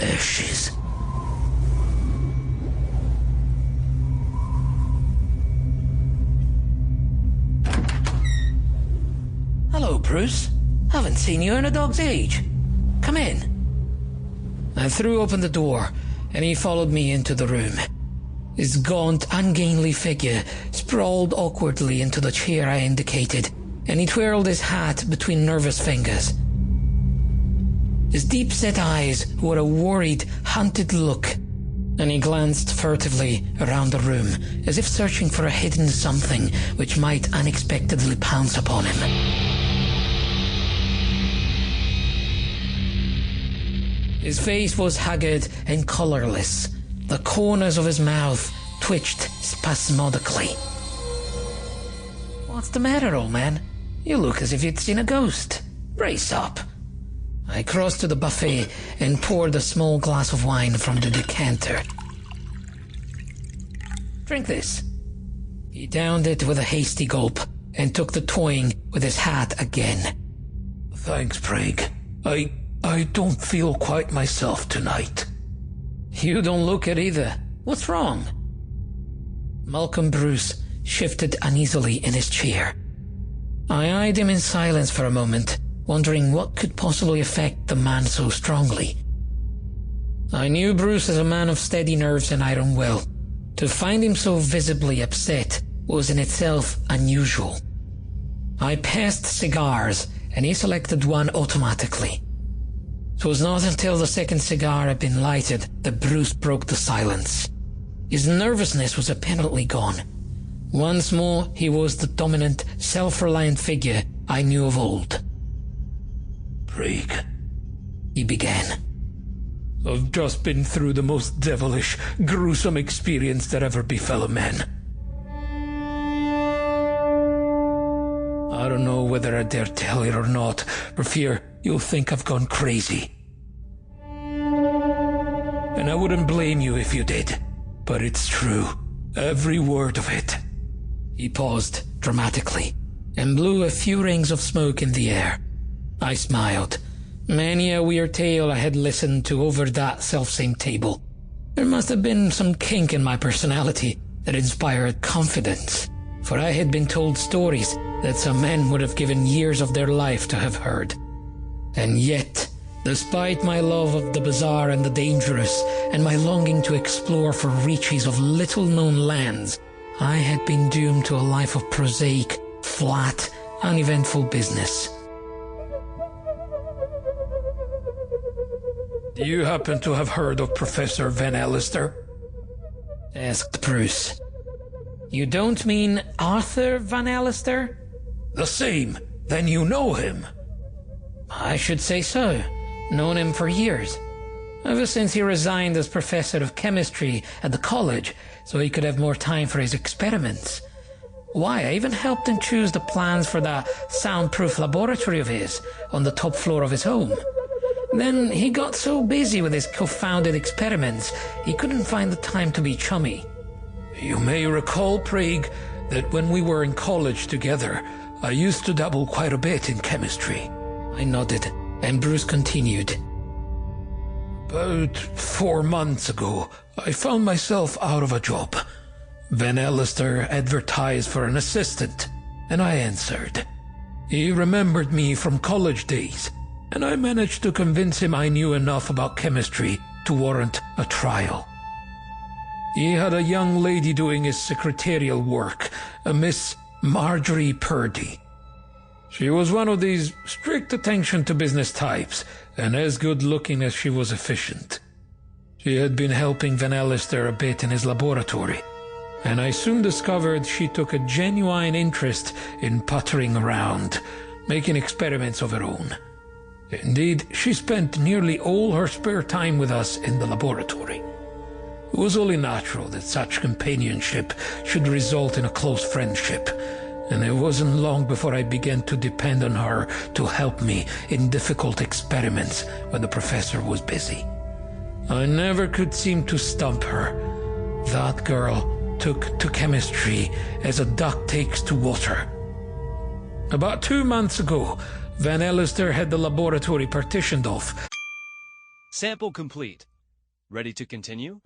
ashes. Hello, Bruce. Haven't seen you in a dog's age. Come in. I threw open the door, and he followed me into the room. His gaunt, ungainly figure sprawled awkwardly into the chair I indicated, and he twirled his hat between nervous fingers. His deep-set eyes wore a worried, hunted look, and he glanced furtively around the room, as if searching for a hidden something which might unexpectedly pounce upon him. His face was haggard and colorless. The corners of his mouth twitched spasmodically. What's the matter, old man? You look as if you'd seen a ghost. Brace up. I crossed to the buffet and poured a small glass of wine from the decanter. Drink this. He downed it with a hasty gulp and took to toying with his hat again. Thanks, Prague. I don't feel quite myself tonight. You don't look it either. What's wrong? Malcolm Bruce shifted uneasily in his chair. I eyed him in silence for a moment, wondering what could possibly affect the man so strongly. I knew Bruce as a man of steady nerves and iron will. To find him so visibly upset was in itself unusual. I passed cigars, and he selected one automatically. It was not until the second cigar had been lighted that Bruce broke the silence. His nervousness was apparently gone. Once more, he was the dominant, self-reliant figure I knew of old. Prague, he began. I've just been through the most devilish, gruesome experience that ever befell a man. I don't know whether I dare tell it or not, for fear you'll think I've gone crazy. And I wouldn't blame you if you did, but it's true, every word of it. He paused dramatically and blew a few rings of smoke in the air. I smiled. Many a weird tale I had listened to over that selfsame table. There must have been some kink in my personality that inspired confidence, for I had been told stories that some men would have given years of their life to have heard. And yet, despite my love of the bizarre and the dangerous, and my longing to explore for reaches of little-known lands, I had been doomed to a life of prosaic, flat, uneventful business. Do you happen to have heard of Professor Van Allister? Asked Bruce. You don't mean Arthur Van Allister? The same. Then you know him. I should say so. Known him for years. Ever since he resigned as professor of chemistry at the college, so he could have more time for his experiments. Why, I even helped him choose the plans for that soundproof laboratory of his on the top floor of his home. Then he got so busy with his confounded experiments, he couldn't find the time to be chummy. You may recall, Prague, that when we were in college together, I used to dabble quite a bit in chemistry. I nodded, and Bruce continued. About 4 months ago, I found myself out of a job. Van Allister advertised for an assistant, and I answered. He remembered me from college days, and I managed to convince him I knew enough about chemistry to warrant a trial. He had a young lady doing his secretarial work, a Miss Marjorie Purdy. She was one of these strict attention to business types, and as good-looking as she was efficient. She had been helping Van Allister a bit in his laboratory, and I soon discovered she took a genuine interest in puttering around, making experiments of her own. Indeed, she spent nearly all her spare time with us in the laboratory. It was only natural that such companionship should result in a close friendship, and it wasn't long before I began to depend on her to help me in difficult experiments when the professor was busy. I never could seem to stump her. That girl took to chemistry as a duck takes to water. About 2 months ago, Van Allister had the laboratory partitioned off. Sample complete. Ready to continue?